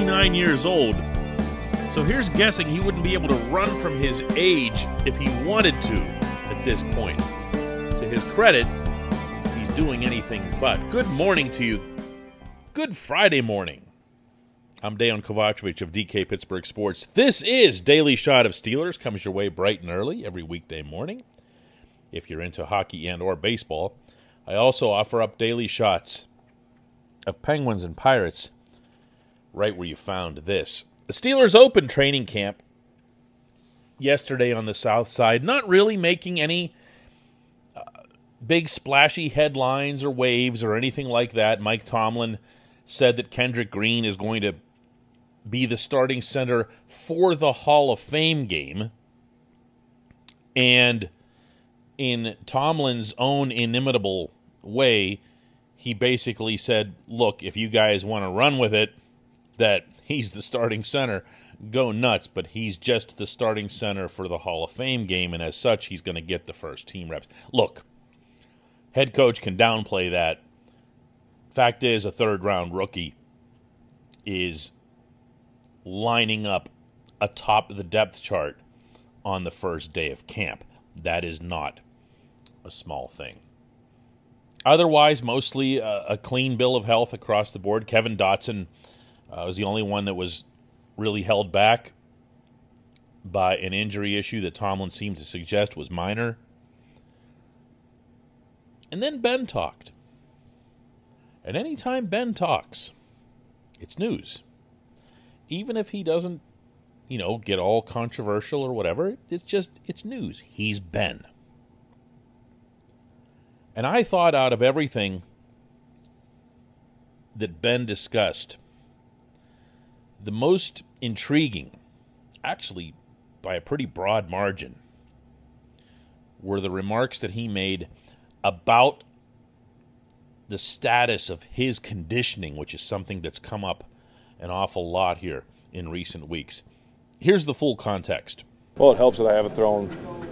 39 years old. So here's guessing he wouldn't be able to run from his age if he wanted to at this point. To his credit, he's doing anything but. Good morning to you. Good Friday morning. I'm Dejan Kovacevic of DK Pittsburgh Sports. This is Daily Shot of Steelers. Comes your way bright and early every weekday morning. If you're into hockey and or baseball, I also offer up daily shots of Penguins and Pirates right where you found this. The Steelers opened training camp yesterday on the south side, not really making any big splashy headlines or waves or anything like that. Mike Tomlin said that Kendrick Green is going to be the starting center for the Hall of Fame game. And in Tomlin's own inimitable way, he basically said, look, if you guys want to run with it, that he's the starting center, go nuts. But he's just the starting center for the Hall of Fame game, and as such, he's going to get the first team reps. Look, head coach can downplay that. Fact is, a third-round rookie is lining up atop the depth chart on the first day of camp. That is not a small thing. Otherwise, mostly a clean bill of health across the board. Kevin Dotson was the only one that was really held back by an injury issue that Tomlin seemed to suggest was minor. And then Ben talked. And anytime Ben talks, it's news. Even if he doesn't, get all controversial or whatever, it's news. He's Ben. And I thought out of everything that Ben discussed, the most intriguing, actually by a pretty broad margin, were the remarks that he made about the status of his conditioning, which is something that's come up an awful lot here in recent weeks. Here's the full context. Well, it helps that I haven't thrown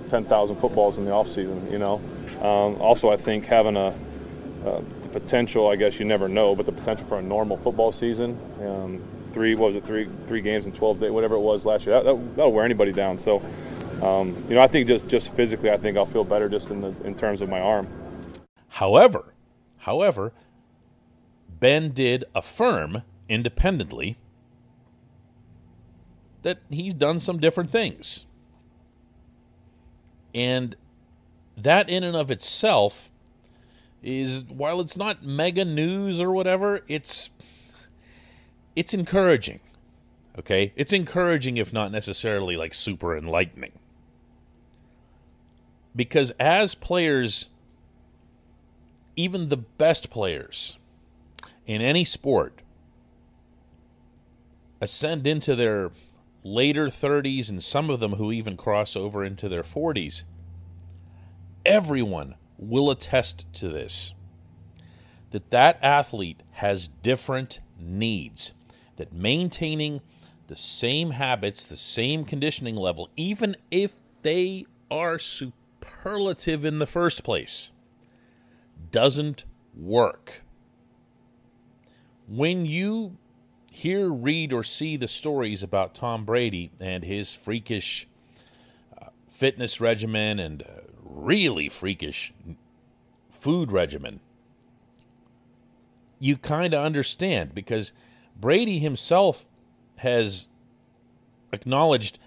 10,000 footballs in the offseason, Also, I think having the potential, I guess you never know, but the potential for a normal football season, three games in 12 days, whatever it was last year, that'll wear anybody down. So, I think just physically, I think I'll feel better just in terms of my arm. However, Ben did affirm independently that he's done some different things. And that in and of itself is, while it's not mega news or whatever, it's encouraging. Okay? It's encouraging, if not necessarily like super enlightening. Because as players, even the best players in any sport, ascend into their later 30s, and some of them who even cross over into their 40s, everyone will attest to this, that athlete has different needs, that maintaining the same habits, the same conditioning level, even if they are superlative in the first place, doesn't work. When you hear, read, or see the stories about Tom Brady and his freakish fitness regimen and really freakish food regimen, you kind of understand, because Brady himself has acknowledged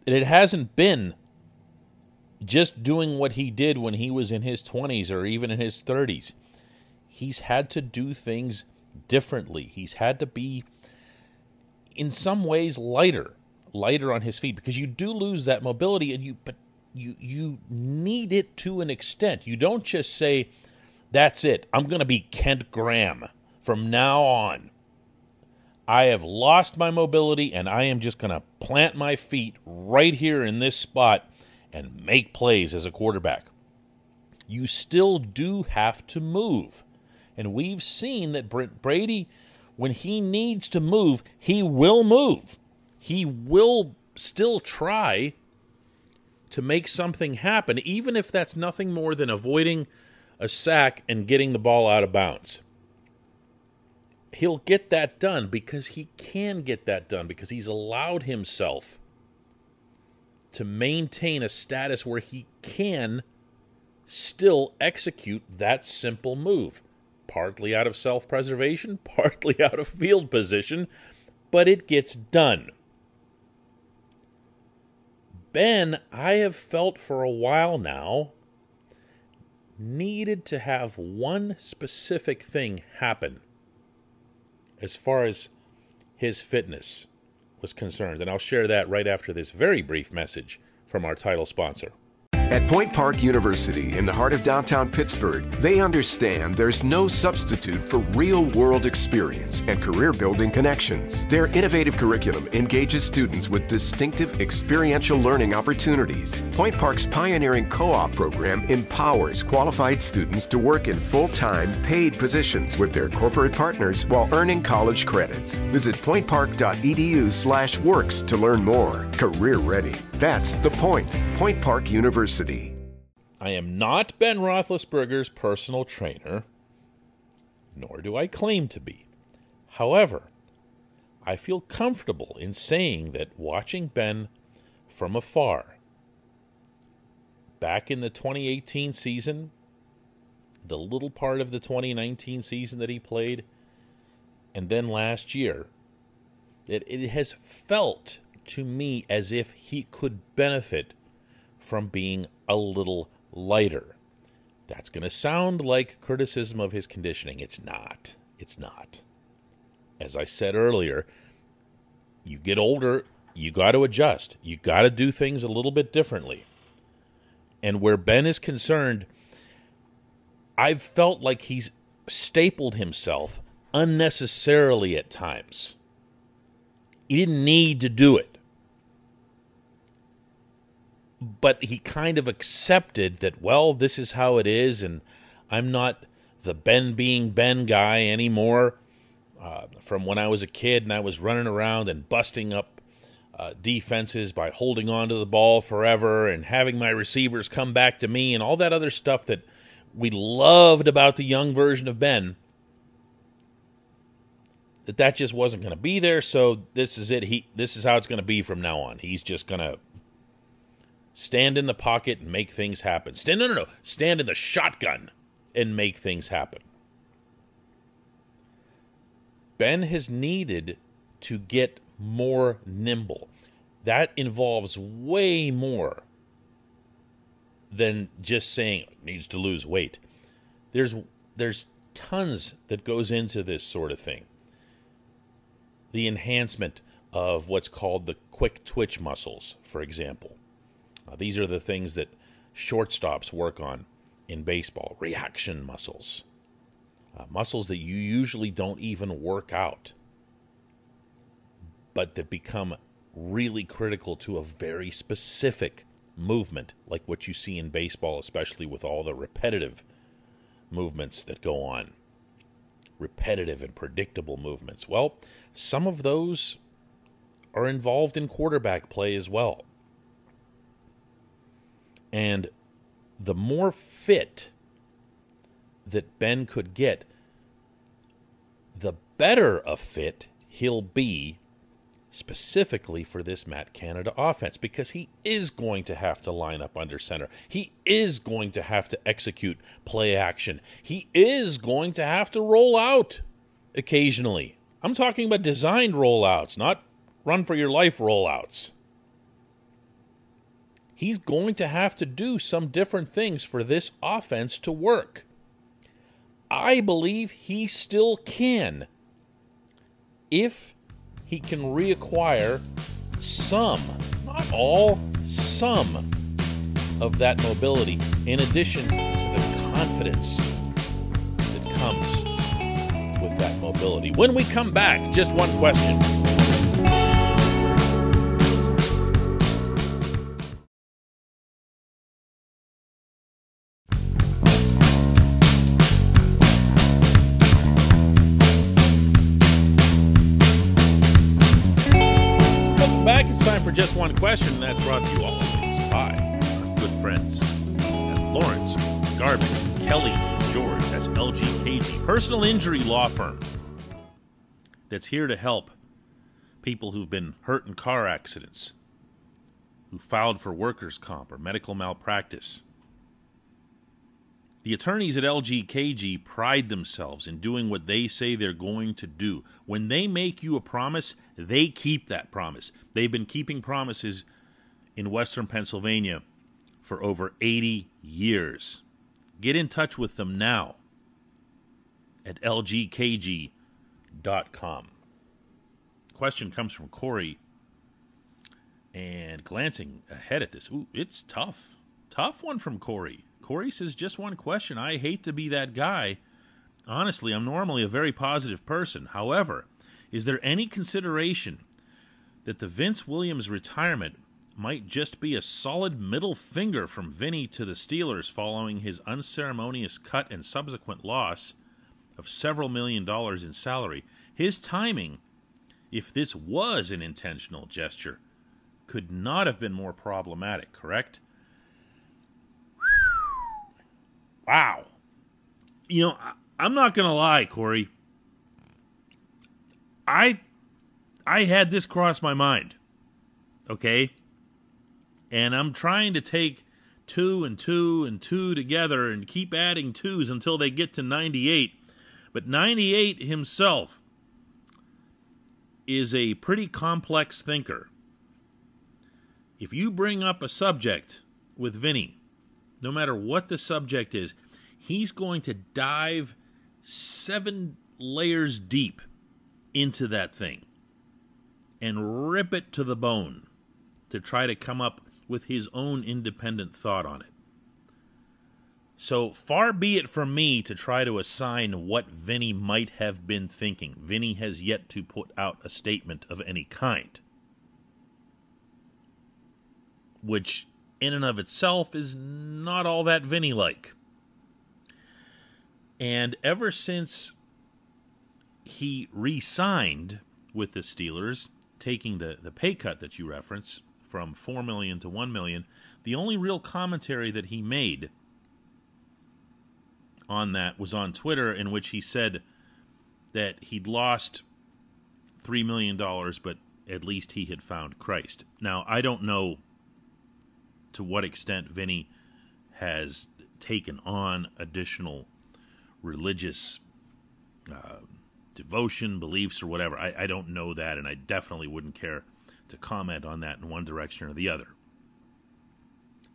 that it hasn't been just doing what he did when he was in his 20s or even in his 30s. He's had to do things differently. He's had to be, in some ways, lighter on his feet, because you do lose that mobility, and you need it to an extent. You don't just say, that's it, I'm going to be Kent Graham from now on. I have lost my mobility, and I am just going to plant my feet right here in this spot and make plays as a quarterback. You still do have to move. And we've seen that Brady, when he needs to move, he will move. He will still try to make something happen, even if that's nothing more than avoiding a sack and getting the ball out of bounds. he'll get that done because he can get that done, because he's allowed himself to maintain a status where he can still execute that simple move. Partly out of self-preservation, partly out of field position, but it gets done. Ben, I have felt for a while now, needed to have one specific thing happen as far as his fitness was concerned. And I'll share that right after this very brief message from our title sponsor. At Point Park University in the heart of downtown Pittsburgh, they understand there's no substitute for real-world experience and career-building connections. Their innovative curriculum engages students with distinctive experiential learning opportunities. Point Park's pioneering co-op program empowers qualified students to work in full-time, paid positions with their corporate partners while earning college credits. Visit pointpark.edu/works to learn more. Career ready. That's the point. Point Park University. I am not Ben Roethlisberger's personal trainer, nor do I claim to be. However, I feel comfortable in saying that watching Ben from afar, back in the 2018 season, the little part of the 2019 season that he played, and then last year, it has felt to me as if he could benefit from being a little lighter. That's going to sound like criticism of his conditioning. It's not. It's not. As I said earlier, you get older, you got to adjust. You got to do things a little bit differently. And where Ben is concerned, I've felt like he's stapled himself unnecessarily at times. He didn't need to do it. But he kind of accepted that, well, this is how it is, and I'm not the Ben being Ben guy anymore. From when I was a kid and I was running around and busting up defenses by holding on to the ball forever and having my receivers come back to me and all that other stuff that we loved about the young version of Ben, that just wasn't going to be there, so this is it. This is how it's going to be from now on. He's just going to stand in the pocket and make things happen. Stand in the shotgun and make things happen. Ben has needed to get more nimble. That involves way more than just saying needs to lose weight. There's tons that goes into this sort of thing. The enhancement of what's called the quick twitch muscles, for example. These are the things that shortstops work on in baseball. Reaction muscles. Muscles that you usually don't even work out, but that become really critical to a very specific movement, like what you see in baseball, especially with all the repetitive movements that go on. Repetitive and predictable movements. Well, some of those are involved in quarterback play as well. And the more fit that Ben could get, the better a fit he'll be specifically for this Matt Canada offense, because he is going to have to line up under center. He is going to have to execute play action. He is going to have to roll out occasionally. I'm talking about designed rollouts, not run for your life rollouts. He's going to have to do some different things for this offense to work. I believe he still can, if he can reacquire some, not all, some of that mobility, in addition to the confidence that comes with that mobility. When we come back, just one question. Just one question, and that's brought to you always by our good friends at Lawrence, Garvin, Kelly, George. That's LGKG, personal injury law firm. that's here to help people who've been hurt in car accidents, who filed for workers' comp or medical malpractice. The attorneys at LGKG pride themselves in doing what they say they're going to do. When they make you a promise, they keep that promise. They've been keeping promises in Western Pennsylvania for over 80 years. Get in touch with them now at lgkg.com. Question comes from Corey, and glancing ahead at this, it's tough. Tough one from Corey. Corey says, just one question. I hate to be that guy. Honestly, I'm normally a very positive person. However, is there any consideration that the Vince Williams retirement might just be a solid middle finger from Vinny to the Steelers following his unceremonious cut and subsequent loss of several $1 million in salary? His timing, if this was an intentional gesture, could not have been more problematic, correct? Wow. You know, I'm not going to lie, Corey. I had this cross my mind, okay? And I'm trying to take 2 and 2 and 2 together and keep adding 2s until they get to 98. But 98 himself is a pretty complex thinker. If you bring up a subject with Vinny, no matter what the subject is, he's going to dive 7 layers deep into that thing and rip it to the bone to try to come up with his own independent thought on it. So far be it from me to try to assign what Vinny might have been thinking. Vinny has yet to put out a statement of any kind, which in and of itself is not all that Vinny-like. And ever since he re-signed with the Steelers, taking the pay cut that you reference from $4 million to $1 million, the only real commentary that he made on that was on Twitter, in which he said that he'd lost $3 million, but at least he had found Christ. Now, I don't know to what extent Vinny has taken on additional religious devotion, beliefs, or whatever. I don't know that, and I definitely wouldn't care to comment on that in one direction or the other.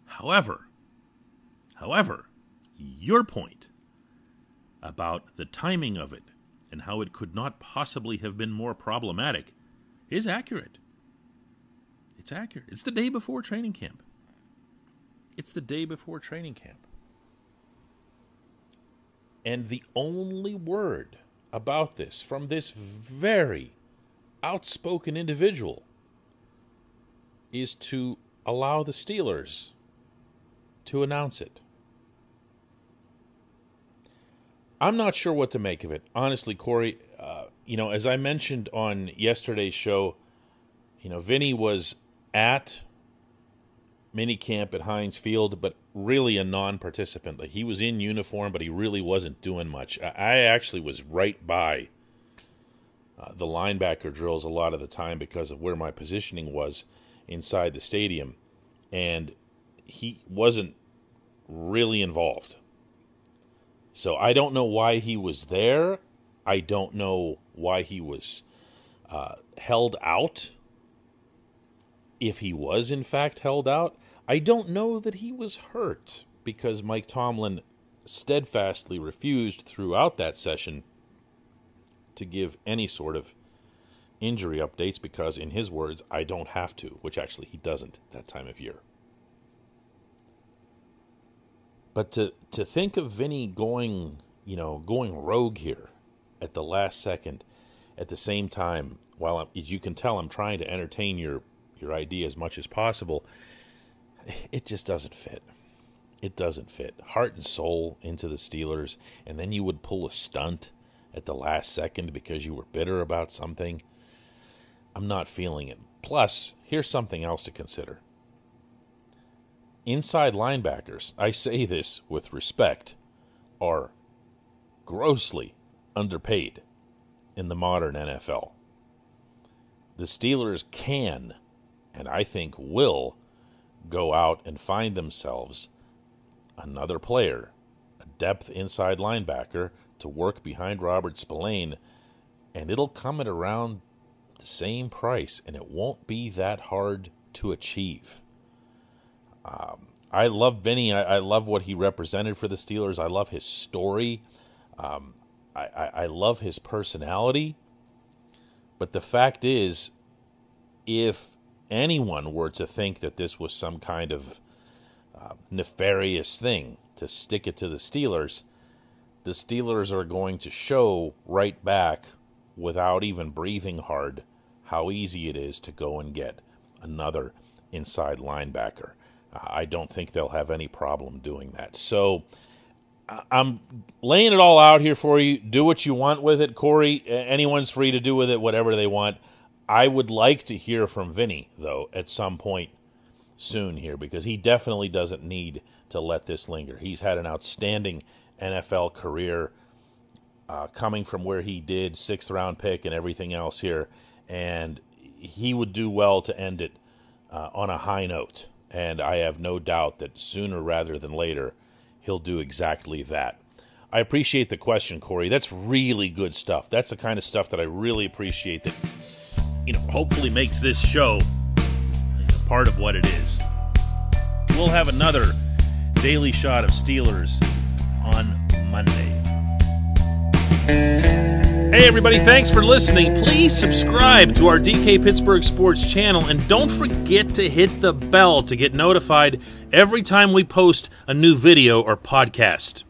However, your point about the timing of it and how it could not possibly have been more problematic is accurate. It's accurate. It's the day before training camp. And the only word about this from this very outspoken individual is to allow the Steelers to announce it. I'm not sure what to make of it. Honestly, Corey, as I mentioned on yesterday's show, Vinny was at minicamp at Heinz Field, but really a non-participant. Like, he was in uniform, but he really wasn't doing much. I actually was right by the linebacker drills a lot of the time because of where my positioning was inside the stadium, and he wasn't really involved. So I don't know why he was there. I don't know why he was held out. If he was, in fact, held out, I don't know that he was hurt, because Mike Tomlin steadfastly refused throughout that session to give any sort of injury updates because, in his words, I don't have to, which actually he doesn't that time of year. But to think of Vinny going rogue here at the last second, at the same time, while as you can tell, I'm trying to entertain your idea as much as possible, it just doesn't fit. It doesn't fit. Heart and soul into the Steelers, and then you would pull a stunt at the last second because you were bitter about something. I'm not feeling it. Plus, here's something else to consider. Inside linebackers, I say this with respect, are grossly underpaid. in the modern NFL. The Steelers can, and I think will, go out and find themselves another player, a depth inside linebacker to work behind Robert Spillane, and it'll come at around the same price, and it won't be that hard to achieve. I love Vinny. I love what he represented for the Steelers. I love his story. I love his personality. But the fact is, if anyone were to think that this was some kind of nefarious thing to stick it to the Steelers are going to show right back without even breathing hard how easy it is to go and get another inside linebacker. I don't think they'll have any problem doing that. So I'm laying it all out here for you. Do what you want with it, Corey. Anyone's free to do with it whatever they want. I would like to hear from Vinny, though, at some point soon here, because he definitely doesn't need to let this linger. He's had an outstanding NFL career coming from where he did, 6th-round pick and everything else here, and he would do well to end it on a high note. And I have no doubt that sooner rather than later, he'll do exactly that. I appreciate the question, Corey. That's really good stuff. That's the kind of stuff that I really appreciate that, hopefully makes this show part of what it is. We'll have another Daily Shot of Steelers on Monday. Hey everybody, thanks for listening. Please subscribe to our DK Pittsburgh Sports channel, and don't forget to hit the bell to get notified every time we post a new video or podcast.